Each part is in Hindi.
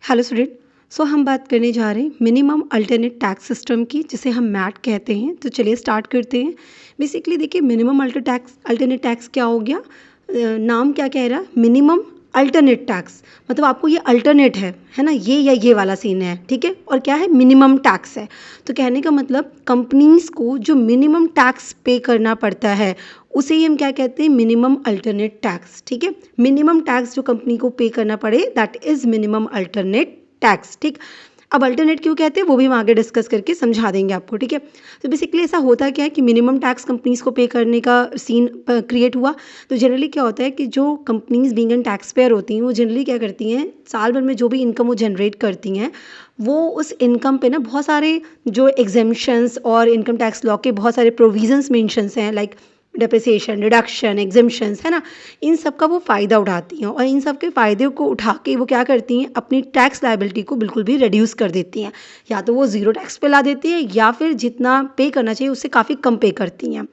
Hello student. हम बात करने जा रहे हैं मिनिमम अल्टरनेट टैक्स सिस्टम की, जिसे हम मैट कहते हैं। तो चलिए स्टार्ट करते हैं। बेसिकली देखिए, मिनिमम अल्टरनेट टैक्स क्या हो गया। नाम क्या कह रहा है, मिनिमम अल्टरनेट टैक्स। मतलब आपको ये अल्टरनेट है ना, ये या ये वाला सीन है, ठीक है। और क्या है, मिनिमम टैक्स है। तो कहने का मतलब कंपनीज को जो मिनिमम टैक्स पे करना पड़ता है उसे ही हम क्या कहते हैं, मिनिमम अल्टरनेट टैक्स, ठीक है। मिनिमम टैक्स जो कंपनी को पे करना पड़े, that is minimum alternate tax, ठीक। अब अल्टरनेट क्यों कहते हैं वो भी हम आगे डिस्कस करके समझा देंगे आपको, ठीक है। तो बेसिकली ऐसा होता क्या है कि मिनिमम टैक्स कंपनीज को पे करने का सीन क्रिएट हुआ। तो जनरली क्या होता है कि जो companies being an tax payer होती हैं, वो जनरली क्या करती हैं, साल भर में जो भी इनकम वो जनरेट करती हैं, वो उस इनकम पे ना बहुत सारे जो एग्जेम्पशंस और इनकम टैक्स लॉ के बहुत सारे प्रोविजंस मेंशंस हैं, लाइक डेप्रिसिएशन, डिडक्शन, एग्जेम्पशंस, है ना। इन सब का वो फ़ायदा उठाती हैं और इन सब के फ़ायदे को उठा के वो क्या करती हैं, अपनी टैक्स लायबिलिटी को बिल्कुल भी रिड्यूस कर देती हैं। या तो वो ज़ीरो टैक्स पे ला देती हैं या फिर जितना पे करना चाहिए उससे काफ़ी कम पे करती हैं,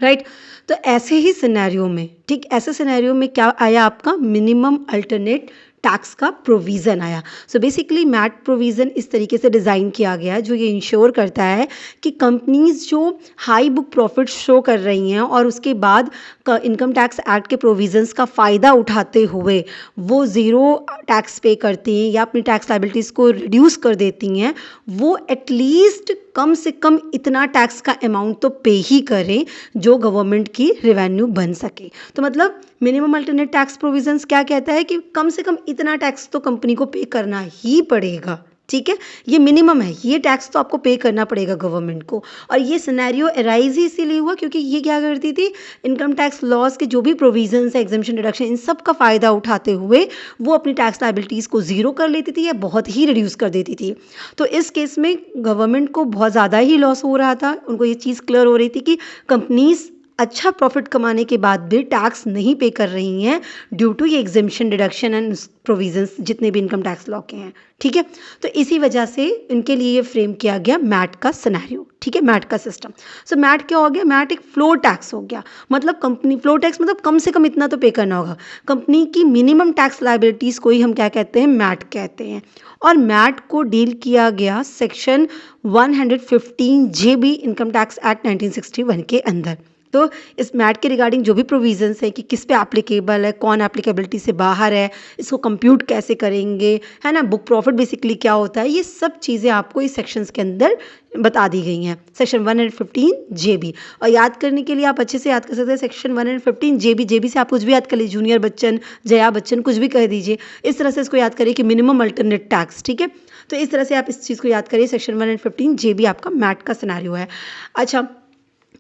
राइट। तो ऐसे ही सिनेरियो में, ठीक, ऐसे सिनेरियो में क्या आया, आपका मिनिमम अल्टरनेट टैक्स का प्रोविज़न आया। सो बेसिकली मैट प्रोविज़न इस तरीके से डिज़ाइन किया गया है जो ये इंश्योर करता है कि कंपनीज जो हाई बुक प्रॉफिट शो कर रही हैं और उसके बाद इनकम टैक्स एक्ट के प्रोविज़न्स का फ़ायदा उठाते हुए वो ज़ीरो टैक्स पे करती हैं या अपनी टैक्स लाइबिलिटीज़ को रिड्यूस कर देती हैं, वो एटलीस्ट कम से कम इतना टैक्स का अमाउंट तो पे ही करें जो गवर्नमेंट की रेवेन्यू बन सके। तो मतलब मिनिमम अल्टरनेट टैक्स प्रोविजंस क्या कहता है कि कम से कम इतना टैक्स तो कंपनी को पे करना ही पड़ेगा, ठीक है। ये मिनिमम है, ये टैक्स तो आपको पे करना पड़ेगा गवर्नमेंट को। और ये सिनेरियो अराइज ही इसीलिए हुआ क्योंकि ये क्या करती थी, इनकम टैक्स लॉज के जो भी प्रोविजंस है, एग्जेम्पशन, डिडक्शन, इन सब का फ़ायदा उठाते हुए वो अपनी टैक्स लाइबिलिटीज़ को ज़ीरो कर लेती थी या बहुत ही रिड्यूस कर देती थी। तो इस केस में गवर्नमेंट को बहुत ज़्यादा ही लॉस हो रहा था। उनको ये चीज़ क्लियर हो रही थी कि कंपनीज अच्छा प्रॉफिट कमाने के बाद भी टैक्स नहीं पे कर रही हैं ड्यू टू ये एग्जेम्पशन, डिडक्शन एंड प्रोविजंस जितने भी इनकम टैक्स लॉ के हैं, ठीक है। तो इसी वजह से इनके लिए ये फ्रेम किया गया मैट का सिनेरियो, ठीक है, मैट का सिस्टम। सो मैट क्या हो गया, मैट एक फ्लोर टैक्स हो गया। मतलब कंपनी, फ्लोर टैक्स मतलब कम से कम इतना तो पे करना होगा। कंपनी की मिनिमम टैक्स लाइबिलिटीज़ को ही हम क्या कहते हैं, मैट कहते हैं। और मैट को डील किया गया section 115 JB income tax act 1961 के अंदर। तो इस मैट के रिगार्डिंग जो भी प्रोविजंस है कि किस पे एप्लीकेबल है, कौन एप्लीकेबिलिटी से बाहर है, इसको कंप्यूट कैसे करेंगे, है ना, बुक प्रॉफिट बेसिकली क्या होता है, ये सब चीज़ें आपको इस सेक्शंस के अंदर बता दी गई हैं, सेक्शन 115 JB। और याद करने के लिए आप अच्छे से याद कर सकते हैं सेक्शन 115 JB से आप कुछ भी याद कर लीजिए, जूनियर बच्चन, जया बच्चन, कुछ भी कह दीजिए। इस तरह से इसको याद करिए कि मिनिमम अल्टरनेट टैक्स, ठीक है। तो इस तरह से आप इस चीज़ को याद करिए, सेक्शन 115 JB आपका मैट का सिनेरियो है। अच्छा,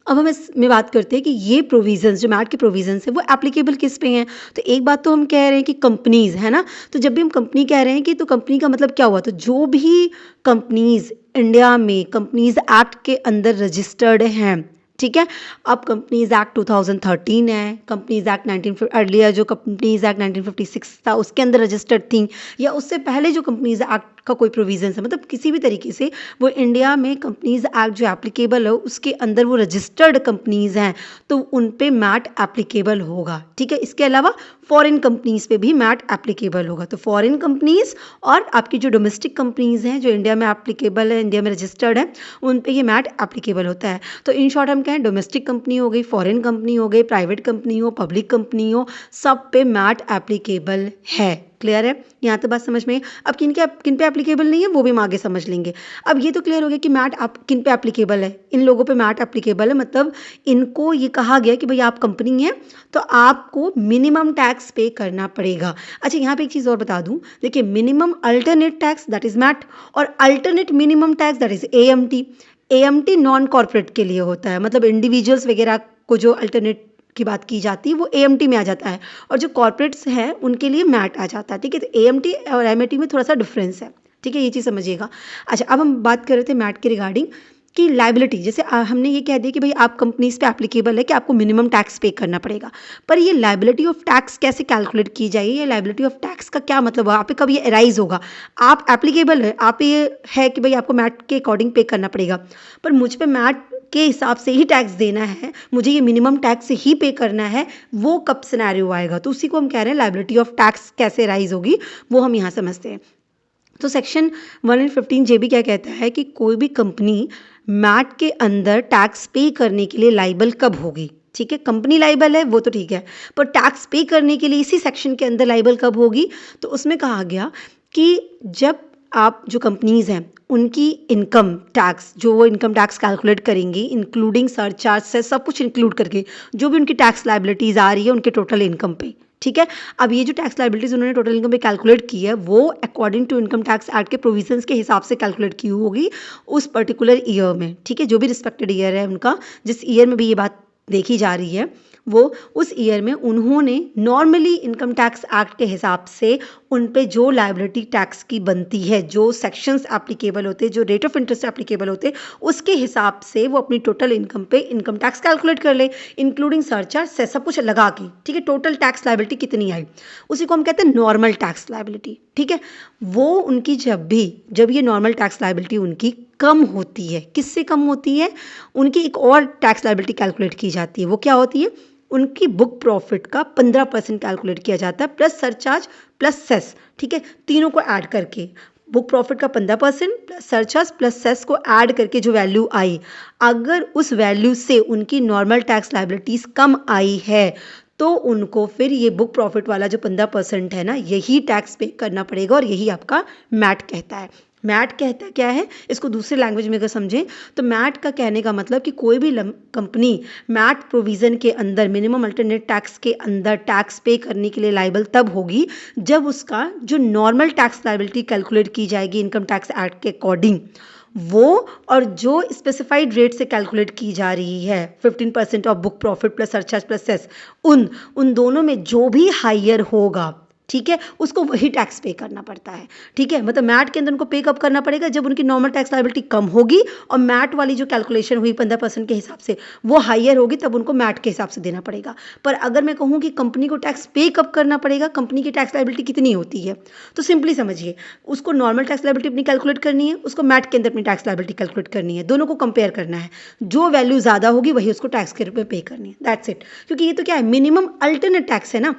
अब हम इसमें बात करते हैं कि ये प्रोविजंस, जो मैट के प्रोविजंस है, वो एप्लीकेबल किस पे हैं। तो एक बात तो हम कह रहे हैं कि कंपनीज, है ना। तो जब भी हम कंपनी कह रहे हैं कि तो कंपनी का मतलब क्या हुआ, तो जो भी कंपनीज इंडिया में कंपनीज एक्ट के अंदर रजिस्टर्ड हैं, ठीक है। अब कंपनीज एक्ट 2013 है, कंपनीज एक्ट 19 अर्लियर जो कंपनीज एक्ट 1956 था उसके अंदर रजिस्टर्ड थी, या उससे पहले जो कंपनीज एक्ट का कोई प्रोविजन है, मतलब किसी भी तरीके से वो इंडिया में कंपनीज एक्ट जो एप्लीकेबल है उसके अंदर वो रजिस्टर्ड कंपनीज हैं, तो उन पे मैट एप्लीकेबल होगा, ठीक है। इसके अलावा फॉरेन कंपनीज पे भी मैट एप्लीकेबल होगा। तो फॉरेन कंपनीज और आपकी जो डोमेस्टिक कंपनीज हैं जो इंडिया में एप्लीकेबल है, इंडिया में रजिस्टर्ड है, उन पे ये मैट एप्लीकेबल होता है। तो इन शॉर्ट हम कहें, डोमेस्टिक कंपनी हो गई, फॉरेन कंपनी हो गई, प्राइवेट कंपनी हो, पब्लिक कंपनी हो, सब पे मैट एप्लीकेबल है। क्लियर है, यहाँ तो बात समझ में है। अब किन पे एप्लीकेबल नहीं है वो भी हम आगे समझ लेंगे। अब ये तो क्लियर हो गया कि मैट आप किन पे एप्लीकेबल है, इन लोगों पे मैट एप्लीकेबल है। मतलब इनको ये कहा गया कि भाई आप कंपनी है तो आपको मिनिमम टैक्स पे करना पड़ेगा। अच्छा, यहाँ पे एक चीज़ और बता दूँ, देखिए, minimum alternate tax that is MAT, और alternate minimum tax that is AMT। AMT non corporate के लिए होता है, मतलब इंडिविजुअल्स वगैरह को जो अल्टरनेट की बात की जाती है वो AMT में आ जाता है, और जो कॉर्पोरेट्स हैं उनके लिए मैट आ जाता है, ठीक है। तो AMT और MAT में थोड़ा सा डिफरेंस है, ठीक है, ये चीज़ समझिएगा। अच्छा, अब हम बात कर रहे थे मैट के रिगार्डिंग कि लाइबिलिटी, जैसे हमने ये कह दिया कि भाई आप कंपनीज पे एप्लीकेबल है कि आपको मिनिमम टैक्स पे करना पड़ेगा, पर ये लाइबिलिटी ऑफ टैक्स कैसे कैलकुलेट की जाएगी, ये लाइबिलिटी ऑफ टैक्स का क्या मतलब है, आप पे कब ये अराइज होगा। आप एप्लीकेबल है, आप ये है कि भाई आपको मैट के अकॉर्डिंग पे करना पड़ेगा, पर मुझ पे मैट के हिसाब से ही टैक्स देना है, मुझे ये मिनिमम टैक्स से ही पे करना है, वो कब सिनेरियो आएगा। तो उसी को हम कह रहे हैं लाइबिलिटी ऑफ टैक्स कैसे राइज होगी, वो हम यहाँ समझते हैं। तो सेक्शन 115 जे भी क्या कहता है कि कोई भी कंपनी मैट के अंदर टैक्स पे करने के लिए लाइबल कब होगी। ठीक है, कंपनी लाइबल है वो तो ठीक है, पर टैक्स पे करने के लिए इसी सेक्शन के अंदर लाइबल कब होगी, तो उसमें कहा गया कि जब आप जो कंपनीज़ हैं उनकी इनकम टैक्स, जो वो इनकम टैक्स कैलकुलेट करेंगी इंक्लूडिंग सरचार्ज से सब कुछ इंक्लूड करके, जो भी उनकी टैक्स लाइबिलिटीज़ आ रही है उनके टोटल इनकम पे। ठीक है, अब ये जो टैक्स लाइबिलिटीज़ उन्होंने टोटल इनकम पे कैलकुलेट की है वो according to income tax act के प्रोविजंस के हिसाब से कैलकुलेट की होगी उस पर्टिकुलर ईयर में। ठीक है, जो भी रिस्पेक्टेड ईयर है उनका, जिस ईयर में भी ये बात देखी जा रही है वो उस ईयर में उन्होंने नॉर्मली इनकम टैक्स एक्ट के हिसाब से उन पे जो लायबिलिटी टैक्स की बनती है, जो सेक्शंस एप्लीकेबल होते हैं, जो रेट ऑफ इंटरेस्ट एप्लीकेबल होते हैं, उसके हिसाब से वो अपनी टोटल इनकम पे इनकम टैक्स कैलकुलेट कर ले इंक्लूडिंग सरचार्ज से सब कुछ लगा के। ठीक है, टोटल टैक्स लायबिलिटी कितनी आई उसी को हम कहते हैं नॉर्मल टैक्स लायबिलिटी। ठीक है, वो उनकी जब ये नॉर्मल टैक्स लायबिलिटी उनकी कम होती है, किससे कम होती है, उनकी एक और टैक्स लायबिलिटी कैलकुलेट की जाती है। वो क्या होती है, उनकी बुक प्रॉफिट का 15% कैलकुलेट किया जाता है प्लस सरचार्ज प्लस सेस। ठीक है, तीनों को ऐड करके बुक प्रॉफिट का 15% प्लस सरचार्ज प्लस सेस को ऐड करके जो वैल्यू आई, अगर उस वैल्यू से उनकी नॉर्मल टैक्स लायबिलिटीज़ कम आई है तो उनको फिर ये बुक प्रॉफिट वाला जो 15% है ना, यही टैक्स पे करना पड़ेगा और यही आपका मैट कहता है। मैट कहता क्या है, इसको दूसरे लैंग्वेज में अगर समझें तो मैट का कहने का मतलब कि कोई भी कंपनी मैट प्रोविज़न के अंदर मिनिमम अल्टरनेट टैक्स के अंदर टैक्स पे करने के लिए लाइबल तब होगी जब उसका जो नॉर्मल टैक्स लाइबिलिटी कैलकुलेट की जाएगी इनकम टैक्स एक्ट के अकॉर्डिंग, वो और जो स्पेसिफाइड रेट से कैलकुलेट की जा रही है 15% of book profit plus surcharge plus cess, उन दोनों में जो भी हायर होगा, ठीक है, उसको वही टैक्स पे करना पड़ता है। ठीक है, मतलब मैट के अंदर उनको पे कब करना पड़ेगा, जब उनकी नॉर्मल टैक्स लायबिलिटी कम होगी और मैट वाली जो कैलकुलेशन हुई 15% के हिसाब से वो हायर होगी, तब उनको मैट के हिसाब से देना पड़ेगा। पर अगर मैं कहूँ कि कंपनी को टैक्स पे कब करना पड़ेगा, कंपनी की टैक्स लायबिलिटी कितनी होती है, तो सिंपली समझिए उसको नॉर्मल टैक्स लायबिलिटी अपनी कैलकुलेट करनी है, उसको मैट के अंदर अपनी टैक्स लायबिलिटी कैलकुलेट करनी है, दोनों को कंपेयर करना है, जो वैल्यू ज़्यादा होगी वही उसको टैक्स के रूप में पे करनी है। That's it. क्योंकि ये तो क्या है, मिनिमम अल्टरनेट टैक्स है ना।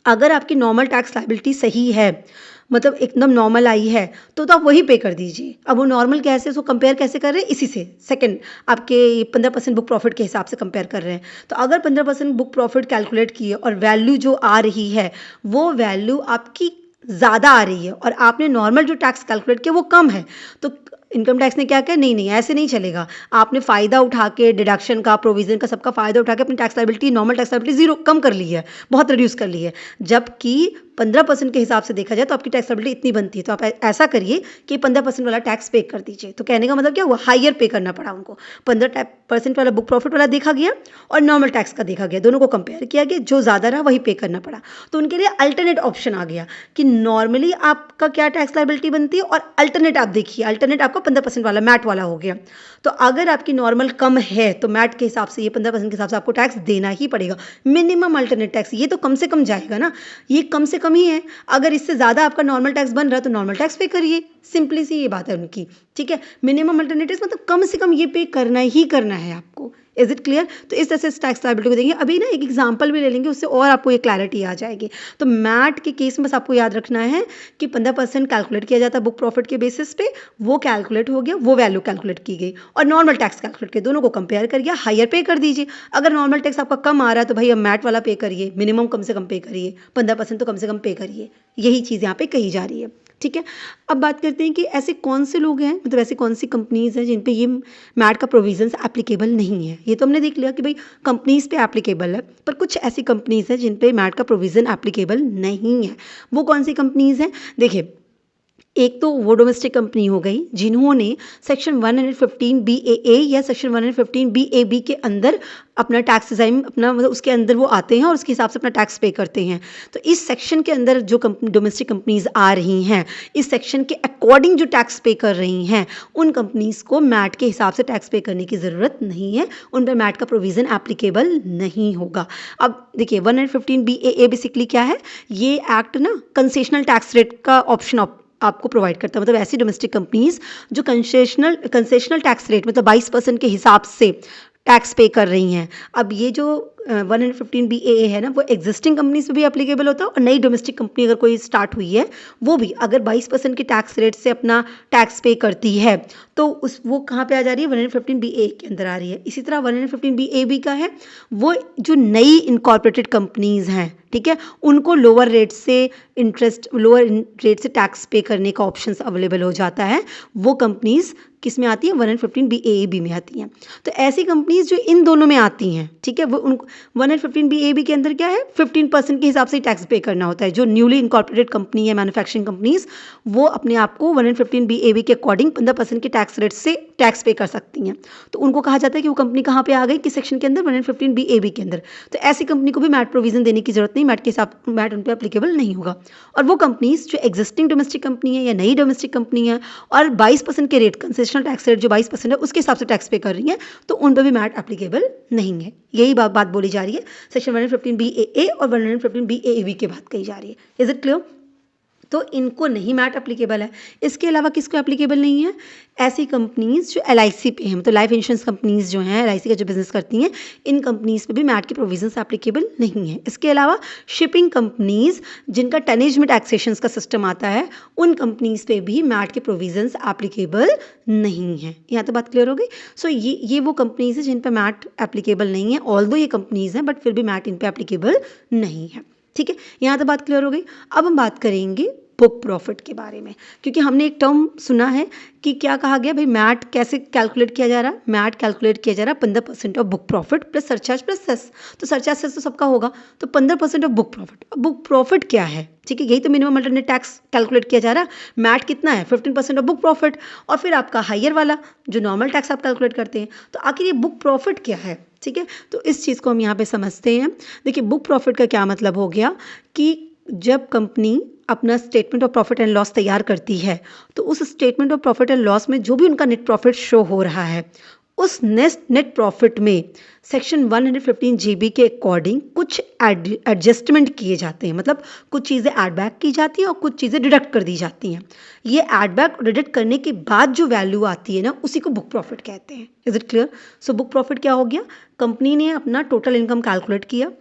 अगर आपकी नॉर्मल टैक्स लायबिलिटी सही है, मतलब एकदम नॉर्मल आई है, तो आप वही पे कर दीजिए। अब वो नॉर्मल कैसे, उसको कंपेयर कैसे कर रहे हैं, इसी से सेकंड आपके 15% बुक प्रॉफिट के हिसाब से कंपेयर कर रहे हैं। तो अगर 15% बुक प्रॉफिट कैलकुलेट किए और वैल्यू जो आ रही है वो वैल्यू आपकी ज़्यादा आ रही है और आपने नॉर्मल जो टैक्स कैलकुलेट किया वो कम है, तो इनकम टैक्स ने क्या किया, नहीं ऐसे नहीं चलेगा। आपने फ़ायदा उठा के डिडक्शन का, प्रोविज़न का, सबका फ़ायदा उठा के अपनी tax liability, normal tax liability zero कम कर ली है, बहुत रिड्यूस कर ली है। जबकि 15% के हिसाब से देखा जाए तो आपकी टैक्स लायबिलिटी इतनी बनती है, तो आप ऐसा करिए कि 15% वाला टैक्स पे कर दीजिए। तो कहने का मतलब क्या हुआ, हायर पे करना पड़ा उनको। 15% वाला बुक प्रॉफिट वाला देखा गया और नॉर्मल टैक्स का देखा गया, दोनों को कंपेयर किया गया, जो ज़्यादा रहा वही पे करना पड़ा। तो उनके लिए अल्टरनेट ऑप्शन आ गया कि नॉर्मली आपका क्या टैक्स लायबिलिटी बनती है और अल्टरनेट आप देखिए, अल्टरनेट आपका 15% वाला मैट वाला हो गया। तो अगर आपकी नॉर्मल कम है तो मैट के हिसाब से ये 15% के हिसाब से आपको टैक्स देना ही पड़ेगा। मिनिमम अल्टरनेट टैक्स ये तो कम से कम जाएगा ना, ये कम से कम ही है। अगर इससे ज़्यादा आपका नॉर्मल टैक्स बन रहा है तो नॉर्मल टैक्स पे करिए, सिंपली सी ये बात है उनकी। ठीक है, मिनिमम अल्टरनेटिव मतलब कम से कम ये पे करना ही करना है आपको। Is it clear? तो इस तरह से टैक्स लायबिलिटी को देंगे। अभी ना एक एग्जांपल भी ले लेंगे, उससे और आपको ये क्लैरिटी आ जाएगी। तो मैट के केस में बस आपको याद रखना है कि 15% कैलकुलेट किया जाता है बुक प्रॉफिट के बेसिस पे, वो कैलकुलेट हो गया, वो वैल्यू कैलकुलेट की गई और नॉर्मल टैक्स कैलकुलेट किया, दोनों को कंपेयर कर गया, हायर पे कर दीजिए। अगर नॉर्मल टैक्स आपका कम आ रहा है तो भाई अब मैट वाला पे करिए, मिनिमम कम से कम पे करिए, 15% तो कम से कम पे करिए। यही चीज़ यहाँ पे कही जा रही है। ठीक है, अब बात करते हैं कि ऐसे कौन से लोग हैं, मतलब ऐसी कौन सी कंपनीज़ हैं जिन पे ये मैट का प्रोविजंस एप्लीकेबल नहीं है। ये तो हमने देख लिया कि भाई कंपनीज़ पे एप्लीकेबल है, पर कुछ ऐसी कंपनीज़ हैं जिन पे मैट का प्रोविज़न एप्लीकेबल नहीं है। वो कौन सी कंपनीज़ हैं, देखिए, एक तो वो डोमेस्टिक कंपनी हो गई जिन्होंने सेक्शन 115 BAA या सेक्शन 115 BAB के अंदर अपना टैक्स डिजाइन, अपना मतलब उसके अंदर वो आते हैं और उसके हिसाब से अपना टैक्स पे करते हैं। तो इस सेक्शन के अंदर जो डोमेस्टिक कंपनीज आ रही हैं, इस सेक्शन के अकॉर्डिंग जो टैक्स पे कर रही हैं, उन कंपनीज को मैट के हिसाब से टैक्स पे करने की ज़रूरत नहीं है, उन पर मैट का प्रोविज़न एप्लीकेबल नहीं होगा। अब देखिए 115 BAA बेसिकली क्या है, ये एक्ट ना कंसेशनल टैक्स रेट का ऑप्शन आपको प्रोवाइड करता है। मतलब ऐसी डोमेस्टिक कंपनीज जो कंसेशनल टैक्स रेट मतलब 22% के हिसाब से टैक्स पे कर रही हैं। अब ये जो 115BAA है ना, वो एग्जिस्टिंग कंपनीज पे भी एप्लीकेबल होता है और नई डोमेस्टिक कंपनी अगर कोई स्टार्ट हुई है वो भी अगर 22% की टैक्स रेट से अपना टैक्स पे करती है तो वो कहाँ पे आ जा रही है, 115BAA के अंदर आ रही है। इसी तरह 115BAB का है, वो जो नई इनकॉर्पोरेटेड कंपनीज हैं, ठीक है, उनको लोअर रेट से टैक्स पे करने का ऑप्शन अवेलेबल हो जाता है। वो कंपनीज किस में आती है, 115BAB में आती हैं। तो ऐसी कंपनीज जो इन दोनों में आती हैं, ठीक है, वो उनको 115BAB के अंदर क्या है, 15% के हिसाब से टैक्स पे करना होता है। जो न्यूली इनकॉर्पोरेटेड कंपनी है, मैन्युफैक्चरिंग कंपनीज, वो अपने आप को 115BAB के अकॉर्डिंग 15% के टैक्स रेट से टैक्स पे कर सकती हैं। तो उनको कहा जाता है कि वो कंपनी कहाँ पे आ गई, किस सेक्शन के अंदर, 115BAB के अंदर। तो ऐसी कंपनी को भी मैट प्रोविजन देने की जरूरत नहीं, मैट उन पर एप्लीकेबल नहीं होगा। और वो कंपनीज जो एग्जिस्टिंग डोमेस्टिक कंपनी है या नई डोमेस्टिक कंपनी है और 22% के रेट, कंसेशनल टैक्स रेट जो 22% है उसके हिसाब से टैक्स पे कर रही हैं, तो उन पर भी मैट एप्लीकेबल नहीं है। यही बात बोली जा रही है, सेक्शन 115BAA और 115BAB की बात कही जा रही है। Is it clear? तो इनको नहीं मैट एप्लीकेबल है। इसके अलावा किसको एप्लीकेबल नहीं है, ऐसी कंपनीज जो LIC पे हैं, मतलब लाइफ इंश्योरेंस कंपनीज जो हैं, LIC का जो बिजनेस करती हैं, इन कंपनीज पे भी मैट के प्रोविजंस एप्लीकेबल नहीं है। इसके अलावा शिपिंग कंपनीज जिनका टनेज में टैक्सेशन का सिस्टम आता है, उन कंपनीज पे भी मैट के प्रोविजंस एप्लीकेबल नहीं है। यहाँ तो बात क्लियर हो गई। सो ये वो कंपनीज है जिन पर मैट एप्लीकेबल नहीं है, ऑल्दो ये कंपनीज हैं बट फिर भी मैट इन पर एप्लीकेबल नहीं है। ठीक है, यहाँ तो बात क्लियर हो गई। अब हम बात करेंगे बुक प्रॉफिट के बारे में, क्योंकि हमने एक टर्म सुना है कि क्या कहा गया भाई, मैट कैसे कैलकुलेट किया जा रहा है, मैट कैलकुलेट किया जा रहा है 15% of book profit plus surcharge plus cess. तो सरचार्ज सेस तो सबका होगा, तो 15% ऑफ बुक प्रॉफिट। अब बुक प्रॉफिट क्या है, ठीक है, यही तो मिनिमम अल्टरनेट टैक्स कैलकुलेट किया जा रहा है। मैट कितना है, 15% ऑफ बुक प्रॉफिट, और फिर आपका हायर वाला जो नॉर्मल टैक्स आप कैलकुलेट करते हैं। तो आखिर ये बुक प्रॉफिट क्या है, ठीक है, तो इस चीज़ को हम यहाँ पे समझते हैं। देखिए, बुक प्रॉफिट का क्या मतलब हो गया कि जब कंपनी अपना statement of profit and loss तैयार करती है, तो उस statement of profit and loss में जो भी उनका नेट प्रॉफिट शो हो रहा है, उस नेट प्रॉफिट में सेक्शन 115GB के अकॉर्डिंग कुछ एडजस्टमेंट किए जाते हैं। मतलब कुछ चीज़ें ऐड बैक की जाती हैं और कुछ चीज़ें डिडक्ट कर दी जाती हैं। ये ऐड बैक और डिडक्ट करने के बाद जो वैल्यू आती है ना, उसी को बुक प्रॉफिट कहते हैं। Is it clear? So book profit क्या हो गया, कंपनी ने अपना टोटल इनकम कैलकुलेट किया,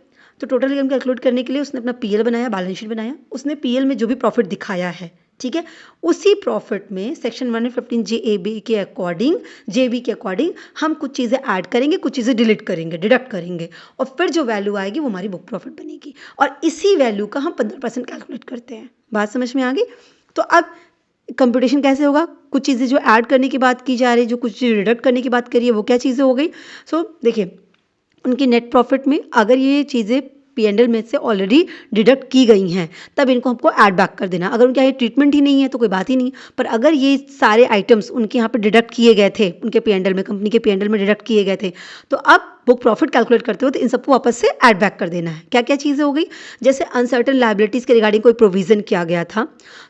तो टोटल इनकम कैलकुलेट करने के लिए उसने अपना PL बनाया, बैलेंस शीट बनाया, उसने PL में जो भी प्रॉफिट दिखाया है, ठीक है, उसी प्रॉफिट में सेक्शन 115JAB के अकॉर्डिंग, JB के अकॉर्डिंग हम कुछ चीज़ें ऐड करेंगे, कुछ चीज़ें डिलीट करेंगे, डिडक्ट करेंगे, और फिर जो वैल्यू आएगी वो हमारी बुक प्रॉफिट बनेगी। और इसी वैल्यू का हम 15% कैलकुलेट करते हैं। बात समझ में आ गई? तो अब कंप्यूटेशन कैसे होगा, कुछ चीज़ें जो ऐड करने की बात की जा रही है, जो कुछ चीज़ें डिडक्ट करने की बात करी है, वो क्या चीज़ें हो गई। सो देखिए, उनकी नेट प्रॉफिट में अगर ये चीज़ें P&L में से ऑलरेडी डिडक्ट की गई हैं, तब इनको हमको ऐड बैक कर देना। अगर उनके यहाँ ट्रीटमेंट ही नहीं है तो कोई बात ही नहीं। पर अगर ये सारे आइटम्स उनके यहाँ पे डिडक्ट किए गए थे, उनके P&L में, कंपनी के P&L में डिडक्ट किए गए थे, तो अब बुक प्रॉफिट कैलकुलेट करते हो तो इन सबको वापस से ऐड बैक कर देना है। क्या क्या चीज़ें हो गई, जैसे अनसर्टन लायबिलिटीज़ के रिगार्डिंग कोई प्रोविजन किया गया था,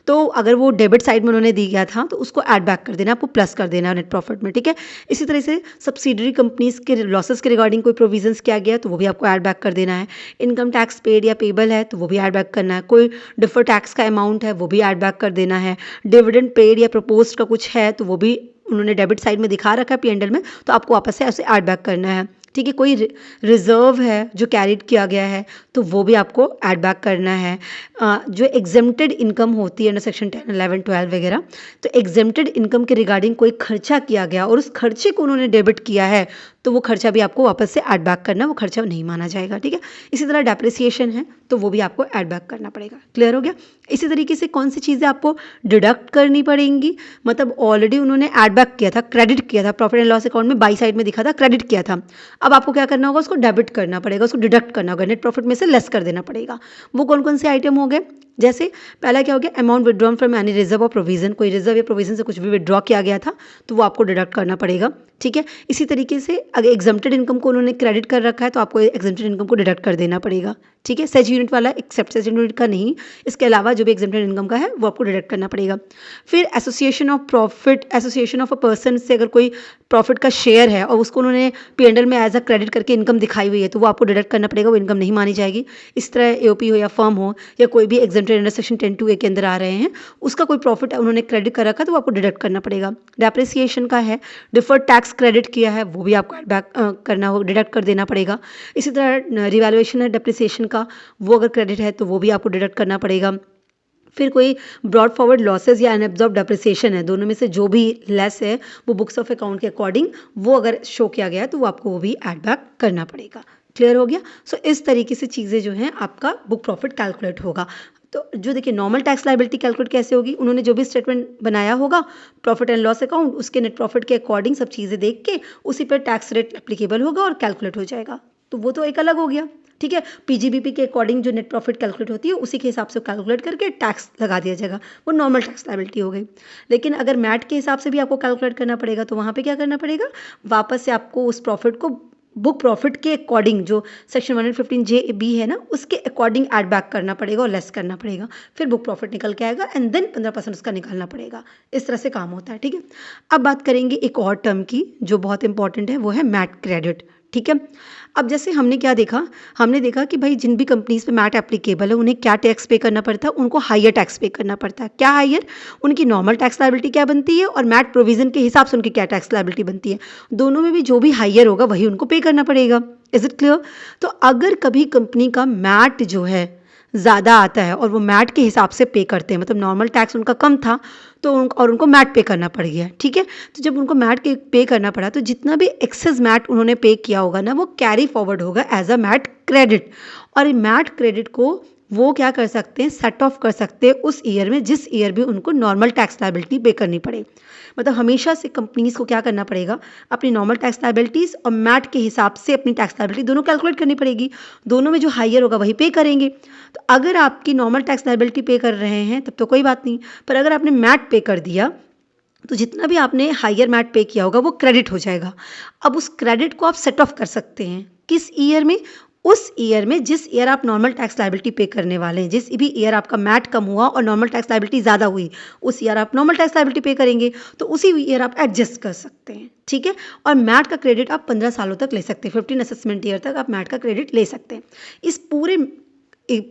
तो अगर वो डेबिट साइड में उन्होंने दी गया था तो उसको ऐड बैक कर देना, आपको प्लस कर देना नेट प्रॉफिट में, ठीक है। इसी तरह से सब्सिडरी कंपनीज के लॉसेस के रिगार्डिंग कोई प्रोविजंस किया गया तो वो भी आपको ऐड बैक कर देना है। इनकम टैक्स पेड या पेबल है तो वो भी ऐड बैक करना है। कोई डिफर टैक्स का अमाउंट है वो भी ऐड बैक कर देना है। डिविडेंड पेड या प्रपोज्ड का कुछ है तो वो भी उन्होंने डेबिट साइड में दिखा रखा है P&L में, तो आपको वापस से उसे ऐड बैक करना है, ठीक है। कोई रिजर्व है जो कैरिड किया गया है तो वो भी आपको ऐड बैक करना है। जो एग्जेम्प्टेड इनकम होती है अंडर सेक्शन 10, 11, 12 वगैरह, तो एग्जेम्प्टेड इनकम के रिगार्डिंग कोई खर्चा किया गया और उस खर्चे को उन्होंने डेबिट किया है तो वो खर्चा भी आपको वापस से ऐड बैक करना, वो खर्चा नहीं माना जाएगा, ठीक है। इसी तरह डेप्रिसिएशन है तो वो भी आपको ऐड बैक करना पड़ेगा। क्लियर हो गया? इसी तरीके से कौन सी चीज़ें आपको डिडक्ट करनी पड़ेंगी, मतलब ऑलरेडी उन्होंने ऐड बैक किया था, क्रेडिट किया था, प्रॉफिट एंड लॉस अकाउंट में बाई साइड में दिखा था, क्रेडिट किया था, अब आपको क्या करना होगा, उसको डेबिट करना पड़ेगा, उसको डिडक्ट करना होगा, नेट प्रॉफिट में से लेस कर देना पड़ेगा। वो कौन कौन से आइटम हो गए, जैसे पहला क्या हो गया, amount withdrawn from any reserve और प्रोविजन, कोई रिजर्व या प्रोविजन से कुछ भी विड्रॉ किया गया था तो वो आपको डिडक्ट करना पड़ेगा, ठीक है। इसी तरीके से अगर एग्जम्प्टेड इनकम को उन्होंने क्रेडिट कर रखा है तो आपको एग्जम्प्टेड इनकम को डिडक्ट कर देना पड़ेगा, ठीक है, सेज यूनिट वाला एक्सेप्ट सेज यूनिट का नहीं, इसके अलावा जो भी एग्जेम्प्टेड इनकम का है वो आपको डिडक्ट करना पड़ेगा। फिर association of profit, association of a person से अगर कोई प्रॉफिट का शेयर है और उसको उन्होंने P&L में एज अ क्रेडिट करके इनकम दिखाई हुई है तो वो आपको डिडक्ट करना पड़ेगा, वो इनकम नहीं मानी जाएगी। इस तरह एओपी हो या फर्म हो या कोई भी एग्जेम्प्टेड अंडर सेक्शन 10(2)(a) के अंदर आ रहे हैं, उसका कोई प्रॉफिट उन्होंने क्रेडिट कर रखा तो वो आपको डिडक्ट करना पड़ेगा। डेप्रिसिएशन का है, डिफर्ड टैक्स क्रेडिट किया है वो भी आपको एड बैक करना हो, डिडक्ट कर देना पड़ेगा। इसी तरह रिवैल्यूएशन है डेप्रिसिएशन का, वो अगर क्रेडिट है तो वो भी आपको डिडक्ट करना पड़ेगा। फिर कोई ब्रॉड फॉरवर्ड लॉसेज या अनएब्जॉर्ब डेप्रिसिएशन है, दोनों में से जो भी लेस है वो बुक्स ऑफ अकाउंट के अकॉर्डिंग वो अगर शो किया गया है तो वो आपको वो भी एड बैक करना पड़ेगा। क्लियर हो गया? सो इस तरीके से चीज़ें जो हैं आपका बुक प्रॉफिट कैलकुलेट होगा। तो जो देखिए नॉर्मल टैक्स लायबिलिटी कैलकुलेट कैसे होगी, उन्होंने जो भी स्टेटमेंट बनाया होगा प्रॉफिट एंड लॉस अकाउंट, उसके नेट प्रॉफिट के अकॉर्डिंग सब चीज़ें देख के उसी पर टैक्स रेट एप्लीकेबल होगा और कैलकुलेट हो जाएगा। तो वो तो एक अलग हो गया, ठीक है। पीजीबीपी के अकॉर्डिंग जो नेट प्रॉफिट कैलकुलेट होती है उसी के हिसाब से कैलकुलेट करके टैक्स लगा दिया जाएगा, वो नॉर्मल टैक्स लायबिलिटी हो गई। लेकिन अगर मैट के हिसाब से भी आपको कैलकुलेट करना पड़ेगा तो वहाँ पे क्या करना पड़ेगा, वापस से आपको उस प्रॉफिट को बुक प्रॉफिट के अकॉर्डिंग जो सेक्शन 115(j)(b) है ना उसके अकॉर्डिंग ऐड बैक करना पड़ेगा और लेस करना पड़ेगा, फिर बुक प्रॉफिट निकल के आएगा एंड देन 15% उसका निकालना पड़ेगा। इस तरह से काम होता है, ठीक है। अब बात करेंगे एक और टर्म की जो बहुत इंपॉर्टेंट है, वो है मैट क्रेडिट, ठीक है। अब जैसे हमने क्या देखा, हमने देखा कि भाई जिन भी कंपनीज पे मैट एप्लीकेबल है उन्हें क्या टैक्स पे करना पड़ता है, उनको हायर टैक्स पे करना पड़ता है। क्या हायर, उनकी नॉर्मल टैक्स लायबिलिटी क्या बनती है और मैट प्रोविजन के हिसाब से उनकी क्या टैक्स लायबिलिटी बनती है, दोनों में भी जो भी हायर होगा वही उनको पे करना पड़ेगा। Is it clear? तो अगर कभी कंपनी का मैट जो है ज़्यादा आता है और वो मैट के हिसाब से पे करते हैं, मतलब नॉर्मल टैक्स उनका कम था तो उनको मैट पे करना पड़ गया, ठीक है। तो जब उनको मैट के पे करना पड़ा तो जितना भी एक्सेस मैट उन्होंने पे किया होगा ना वो कैरी फॉरवर्ड होगा एज अ मैट क्रेडिट, और मैट क्रेडिट को वो क्या कर सकते हैं, सेट ऑफ कर सकते हैं उस ईयर में जिस ईयर भी उनको नॉर्मल टैक्स लायबिलिटी पे करनी पड़े। मतलब हमेशा से कंपनीज को क्या करना पड़ेगा, अपनी नॉर्मल टैक्स लायबिलिटीज़ और मैट के हिसाब से अपनी टैक्स लायबिलिटी दोनों कैलकुलेट करनी पड़ेगी, दोनों में जो हायर होगा वही पे करेंगे। तो अगर आपकी नॉर्मल टैक्स लायबिलिटी पे कर रहे हैं तब तो कोई बात नहीं, पर अगर आपने मैट पे कर दिया तो जितना भी आपने हायर मैट पे किया होगा वो क्रेडिट हो जाएगा। अब उस क्रेडिट को आप सेट ऑफ कर सकते हैं किस ईयर में, उस ईयर में जिस ईयर आप नॉर्मल टैक्स लायबिलिटी पे करने वाले हैं। जिस भी ईयर आपका मैट कम हुआ और नॉर्मल टैक्स लायबिलिटी ज़्यादा हुई उस ईयर आप नॉर्मल टैक्स लायबिलिटी पे करेंगे, तो उसी ईयर आप एडजस्ट कर सकते हैं, ठीक है। और मैट का क्रेडिट आप 15 सालों तक ले सकते हैं, 15 असेसमेंट ईयर तक आप मैट का क्रेडिट ले सकते हैं। इस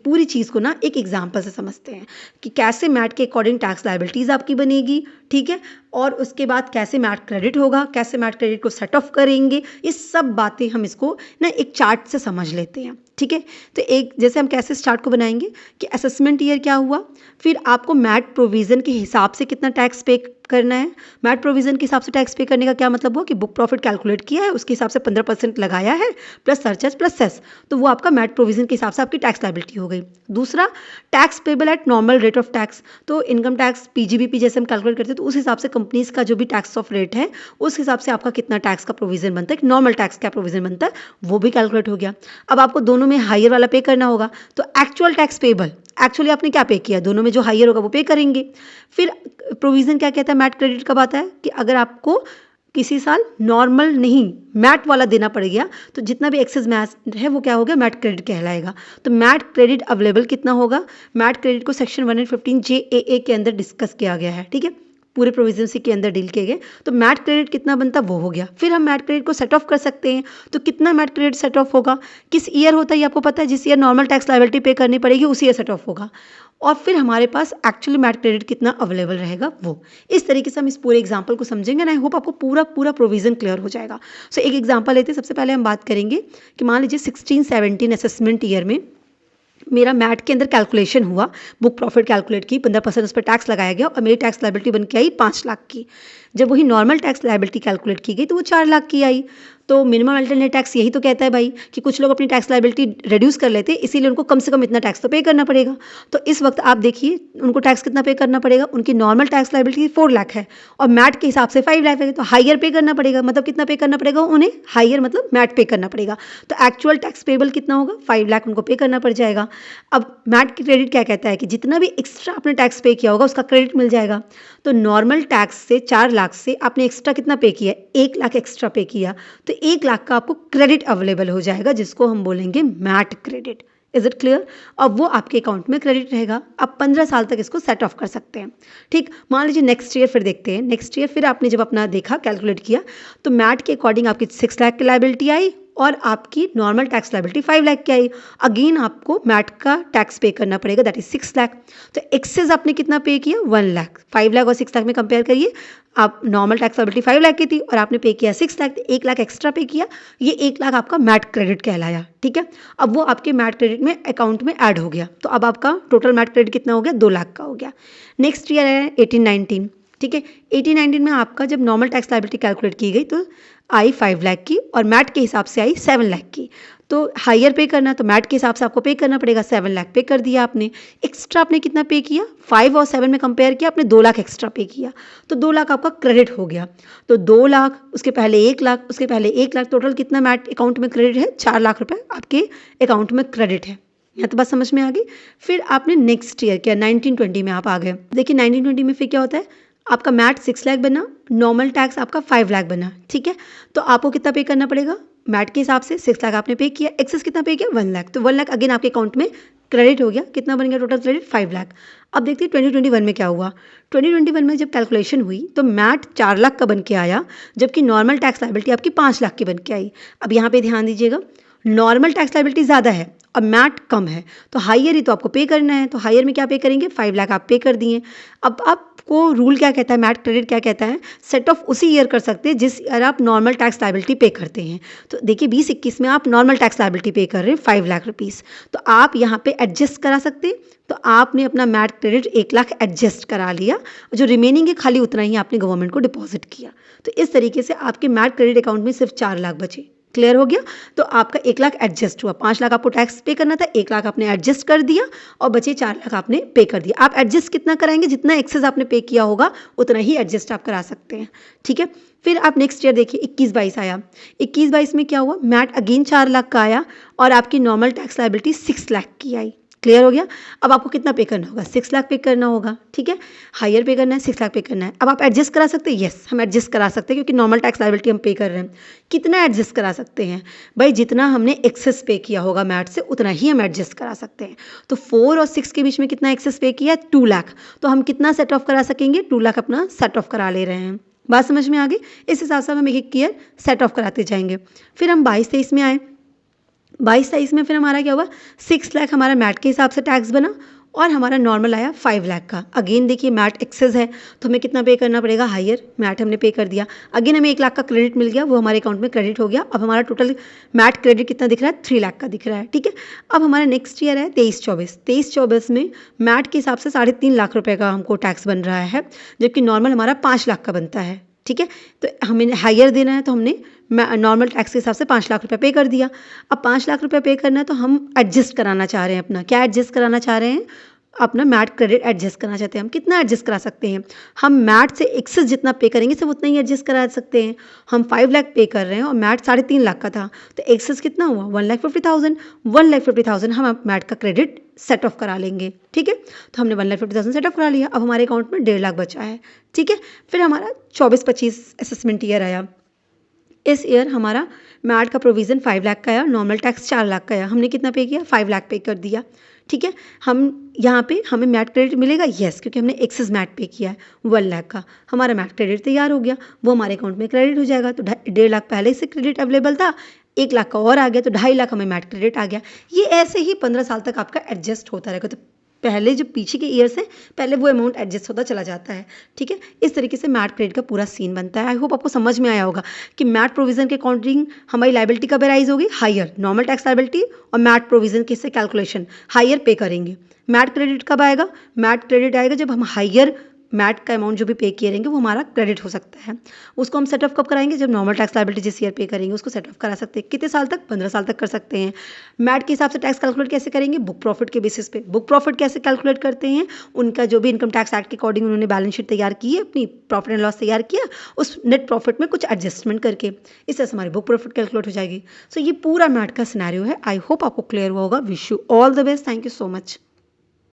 पूरी चीज़ को ना एक एग्जाम्पल से समझते हैं कि कैसे मैट के अकॉर्डिंग टैक्स लायबिलिटीज़ आपकी बनेगी, ठीक है, और उसके बाद कैसे मैट क्रेडिट होगा, कैसे मैट क्रेडिट को सेट ऑफ करेंगे, ये सब बातें हम इसको ना एक चार्ट से समझ लेते हैं, ठीक है। तो एक जैसे हम कैसे इस चार्ट को बनाएंगे कि असेसमेंट ईयर क्या हुआ, फिर आपको मैट प्रोविज़न के हिसाब से कितना टैक्स पे करना है। मैट प्रोविज़न के हिसाब से टैक्स पे करने का क्या मतलब हुआ कि बुक प्रॉफिट कैलकुलेट किया है उसके हिसाब से 15% लगाया है प्लस सरचार्ज प्लस सेस, तो वो आपका मैट प्रोविज़न के हिसाब से आपकी टैक्स लायबिलिटी हो गई। दूसरा, tax payable eight normal rate of tax, तो इनकम टैक्स पीजीबीपी जैसे हम कैलकुलेट करते हैं तो उस हिसाब से कंपनीज का जो भी टैक्स ऑफ रेट है उस हिसाब से आपका कितना टैक्स का प्रोविज़न बनता है, नॉर्मल टैक्स का प्रोविज़न बनता है वो भी कैलकुलेट हो गया। अब आपको दोनों में हायर वाला पे करना होगा तो एक्चुअल टैक्स पेबल, एक्चुअली आपने क्या पे किया, दोनों में जो हायर होगा वो पे करेंगे। फिर प्रोविज़न क्या कहता है, मैट क्रेडिट कब आता है कि अगर आपको किसी साल नॉर्मल नहीं मैट वाला देना पड़ गया तो जितना भी एक्सेस मैट है वो क्या हो गया, मैट क्रेडिट कहलाएगा। तो मैट क्रेडिट अवेलेबल कितना होगा, मैट क्रेडिट को सेक्शन 115(j)(a) के अंदर डिस्कस किया गया है, ठीक है, पूरे प्रोविजन सी के अंदर डील किए गए। तो मैट क्रेडिट कितना बनता वो हो गया। फिर हम मैट क्रेडिट को सेट ऑफ कर सकते हैं, तो कितना मैट क्रेडिट सेट ऑफ होगा, किस ईयर होता है ये आपको पता है, जिस ईयर नॉर्मल टैक्स लायबिलिटी पे करनी पड़ेगी उसी ईयर सेट ऑफ होगा। और फिर हमारे पास एक्चुअली मैट क्रेडिट कितना अवेलेबल रहेगा वो। इस तरीके से हम इस पूरे एग्जाम्पल को समझेंगे ना, आई होप आपको पूरा प्रोविजन क्लियर हो जाएगा। सो एक एग्जाम्पल लेते हैं। सबसे पहले हम बात करेंगे कि मान लीजिए 16-17 असेसमेंट ईयर में मेरा मैट के अंदर कैलकुलेशन हुआ, बुक प्रॉफिट कैलकुलेट की, 15% उस पर टैक्स लगाया गया और मेरी टैक्स लायबिलिटी बन के आई 5 लाख की। जब वही नॉर्मल टैक्स लायबिलिटी कैलकुलेट की गई तो वो 4 लाख की आई। तो मिनिमम अल्टरनेट टैक्स यही तो कहता है भाई कि कुछ लोग अपनी टैक्स लायबिलिटी रिड्यूस कर लेते हैं, इसीलिए उनको कम से कम इतना टैक्स तो पे करना पड़ेगा। तो इस वक्त आप देखिए उनको टैक्स कितना पे करना पड़ेगा, उनकी नॉर्मल टैक्स लायबिलिटी 4 लाख है और मैट के हिसाब से 5 लाख है, तो हायर पे करना पड़ेगा। मतलब कितना पे करना पड़ेगा उन्हें, हायर मतलब मैट पे करना पड़ेगा। तो एक्चुअल टैक्स पेबल कितना होगा, 5 लाख उनको पे करना पड़ जाएगा। अब मैट की क्रेडिट क्या कहता है कि जितना भी एक्स्ट्रा आपने टैक्स पे किया होगा उसका क्रेडिट मिल जाएगा। तो नॉर्मल टैक्स से 4 लाख से आपने एक्स्ट्रा कितना पे किया, 1 लाख एक्स्ट्रा पे किया, तो 1 लाख का आपको क्रेडिट अवेलेबल हो जाएगा जिसको हम बोलेंगे MAT credit. Is it clear? अब वो आपके अकाउंट में क्रेडिट रहेगा। आप 15 साल तक इसको सेट ऑफ कर सकते हैं। ठीक, मान लीजिए नेक्स्ट ईयर फिर देखते हैं। नेक्स्ट ईयर फिर आपने जब अपना देखा, कैलकुलेट किया, तो मैट के अकॉर्डिंग आपकी 6 लाख की लाइबिलिटी आई और आपकी नॉर्मल टैक्स लाइबिलिटी 5 लाख की आई। अगेन आपको मैट का टैक्स पे करना पड़ेगा, दैट इज 6 लाख। तो एक्सेस आपने कितना पे किया? 1 लाख। 5 लाख और 6 लाख में कंपेयर करिए, आप नॉर्मल टैक्स लाइबिलिटी 5 लाख की थी और आपने पे किया 6 लाख, 1 लाख एक्स्ट्रा पे किया। ये 1 लाख आपका मैट क्रेडिट कहलाया। ठीक है, अब वो आपके मैट क्रेडिट में अकाउंट में ऐड हो गया। तो अब आपका टोटल मैट क्रेडिट कितना हो गया? 2 लाख का हो गया। नेक्स्ट ईयर है 18-19। ठीक है, 18-19 में आपका जब नॉर्मल टैक्स लाइबिलिटी कैलकुलेट की गई तो आई 5 लाख की और मैट के हिसाब से आई 7 लाख की। तो हायर पे करना, तो मैट के हिसाब से आपको पे करना पड़ेगा। 7 लाख पे कर दिया आपने। एक्स्ट्रा आपने कितना पे किया? 5 और 7 में कंपेयर किया, आपने 2 लाख एक्स्ट्रा पे किया। तो 2 लाख आपका क्रेडिट हो गया। तो 2 लाख, उसके पहले 1 लाख, उसके पहले 1 लाख, टोटल कितना मैट अकाउंट में क्रेडिट है? 4 लाख रुपये आपके अकाउंट में क्रेडिट है। यहाँ तो बात समझ में आ गई। फिर आपने नेक्स्ट ईयर किया, 19-20 में आप आ गए। देखिए 19-20 में फिर क्या होता है, आपका मैट 6 लाख बना, नॉर्मल टैक्स आपका 5 लाख बना। ठीक है, तो आपको कितना पे करना पड़ेगा? मैट के हिसाब से 6 लाख आपने पे किया, एक्सेस कितना पे किया? 1 लाख। तो 1 लाख अगेन आपके अकाउंट में क्रेडिट हो गया। कितना बन गया टोटल क्रेडिट? 5 लाख। अब देखते हैं 2021 में क्या हुआ। 2021 में जब कैलकुलेशन हुई तो मैट 4 लाख का बन के आया, जबकि नॉर्मल टैक्स लाइबिलिटी आपकी 5 लाख की बन के आई। अब यहाँ पे ध्यान दीजिएगा, नॉर्मल टैक्स लाइबिलिटी ज़्यादा है और मैट कम है, तो हायर ही तो आपको पे करना है। तो हायर में क्या पे करेंगे? 5 लाख आप पे कर दिए। अब आपको रूल क्या कहता है, मैट क्रेडिट क्या कहता है? सेट ऑफ उसी ईयर कर सकते हैं जिस ईयर आप नॉर्मल टैक्स लाइबिलिटी पे करते हैं। तो देखिए 2021 में आप नॉर्मल टैक्स लाइबिलिटी पे कर रहे हैं 5 लाख रुपीज़, तो आप यहाँ पे एडजस्ट करा सकते हैं। तो आपने अपना मैट क्रेडिट 1 लाख एडजस्ट करा लिया, जो रिमेनिंग है खाली उतना ही आपने गवर्नमेंट को डिपॉजिट किया। तो इस तरीके से आपके मैट क्रेडिट अकाउंट में सिर्फ 4 लाख बचे। क्लियर हो गया? तो आपका 1 लाख एडजस्ट हुआ। 5 लाख आपको टैक्स पे करना था, 1 लाख आपने एडजस्ट कर दिया और बचे 4 लाख आपने पे कर दिया। आप एडजस्ट कितना कराएंगे? जितना एक्सेस आपने पे किया होगा उतना ही एडजस्ट आप करा सकते हैं। ठीक है, फिर आप नेक्स्ट ईयर देखिए 21-22 आया। 21-22 में क्या हुआ? मैट अगेन 4 लाख का आया और आपकी नॉर्मल टैक्स लाइबिलिटी 6 लाख की आई। क्लियर हो गया? अब आपको कितना पे करना होगा? 6 लाख पे करना होगा। ठीक है, हायर पे करना है, 6 लाख पे करना है। अब आप एडजस्ट करा सकते हैं? यस, हम एडजस्ट करा सकते हैं क्योंकि नॉर्मल टैक्स लाइबिलिटी हम पे कर रहे हैं। कितना एडजस्ट करा सकते हैं भाई? जितना हमने एक्सेस पे किया होगा मैट से उतना ही हम एडजस्ट करा सकते हैं। तो 4 और 6 के बीच में कितना एक्सेस पे किया? 2 लाख। तो हम कितना सेट ऑफ करा सकेंगे? 2 लाख अपना सेट ऑफ करा ले रहे हैं। बात समझ में आ गई? इस हिसाब से हम एक एक ईयर सेट ऑफ कराते जाएंगे। फिर हम 22-23 में आए। 22-23 में फिर हमारा क्या हुआ? 6 लाख हमारा मैट के हिसाब से टैक्स बना और हमारा नॉर्मल आया 5 लाख का। अगेन देखिए मैट एक्सेस है तो हमें कितना पे करना पड़ेगा? हायर। मैट हमने पे कर दिया। अगेन हमें 1 लाख का क्रेडिट मिल गया, वो हमारे अकाउंट में क्रेडिट हो गया। अब हमारा टोटल मैट क्रेडिट कितना दिख रहा है? 3 लाख का दिख रहा है। ठीक है, अब हमारा नेक्स्ट ईयर है 23-24। 23-24 में मैट के हिसाब से 3.5 लाख रुपये का हमको टैक्स बन रहा है, जबकि नॉर्मल हमारा 5 लाख का बनता है। ठीक है, तो हमें हायर देना है तो हमने नॉर्मल टैक्स के हिसाब से 5 लाख रुपये पे कर दिया। अब 5 लाख रुपये पे करना है तो हम एडजस्ट कराना चाह रहे हैं अपना। क्या एडजस्ट कराना चाह रहे हैं? अपना मैट क्रेडिट एडजस्ट करना चाहते हैं। हम कितना एडजस्ट करा सकते हैं? हम मैट से एक्सेस जितना पे करेंगे सिर्फ उतना ही एडजस्ट करा सकते हैं। हम 5 लाख पे कर रहे हैं और मैट 3.5 लाख का था, तो एक्सेस कितना हुआ? 1,50,000। 1,50,000 हम मैट का क्रेडिट सेट ऑफ करा लेंगे। ठीक है, तो हमने 1,50,000 सेट ऑफ करा लिया। अब हमारे अकाउंट में 1.5 लाख बचा है। ठीक है, फिर हमारा 24-25 असेसमेंट ईयर आया। इस ईयर हमारा मैट का प्रोविज़न 5 लाख का आया, नॉर्मल टैक्स 4 लाख का आया। हमने कितना पे किया? 5 लाख पे कर दिया। ठीक है, हम यहाँ पे हमें मैट क्रेडिट मिलेगा? यस, क्योंकि हमने एक्सेस मैट पे किया है 1 लाख का। हमारा मैट क्रेडिट तैयार हो गया, वो हमारे अकाउंट में क्रेडिट हो जाएगा। तो 1.5 लाख पहले से क्रेडिट अवेलेबल था, 1 लाख का और आ गया, तो 2.5 लाख हमें मैट क्रेडिट आ गया। ये ऐसे ही 15 साल तक आपका एडजस्ट होता रहेगा। तो पहले जो पीछे के ईयर्स हैं पहले वो अमाउंट एडजस्ट होता चला जाता है। ठीक है, इस तरीके से मैट क्रेडिट का पूरा सीन बनता है। आई होप आपको समझ में आया होगा कि मैट प्रोविजन के अकॉर्डिंग हमारी लाइबिलिटी कब राइज होगी? हायर। नॉर्मल टैक्स लाइबिलिटी और मैट प्रोविजन के से कैलकुलेशन हायर पे करेंगे। मैट क्रेडिट कब आएगा? मैट क्रेडिट आएगा जब हम हायर मैट का अमाउंट जो भी पे किए रहेंगे वो हमारा क्रेडिट हो सकता है। उसको हम सेट ऑफ कब कराएंगे? जब नॉर्मल टैक्स लाइबिलिटी जिस ईयर पे करेंगे उसको सेट ऑफ करा सकते हैं। कितने साल तक? 15 साल तक कर सकते हैं। मैट के हिसाब से टैक्स कैलकुलेट कैसे करेंगे? बुक प्रॉफिट के बेसिस पे। बुक प्रॉफिट कैसे कैलकुलेट करते हैं? उनका जो भी इनकम टैक्स एक्ट के अकॉर्डिंग उन्होंने बैलेंस शीट तैयार की है, अपनी प्रॉफिट एंड लॉस तैयार किया, उस नेट प्रॉफिट में कुछ एडजस्टमेंट करके इससे हमारी बुक प्रॉफिट कैलकुलेट हो जाएगी। सो ये पूरा मैट का सिनेरियो है। आई होप आपको क्लियर हुआ होगा। Wish you all the best. Thank you so much.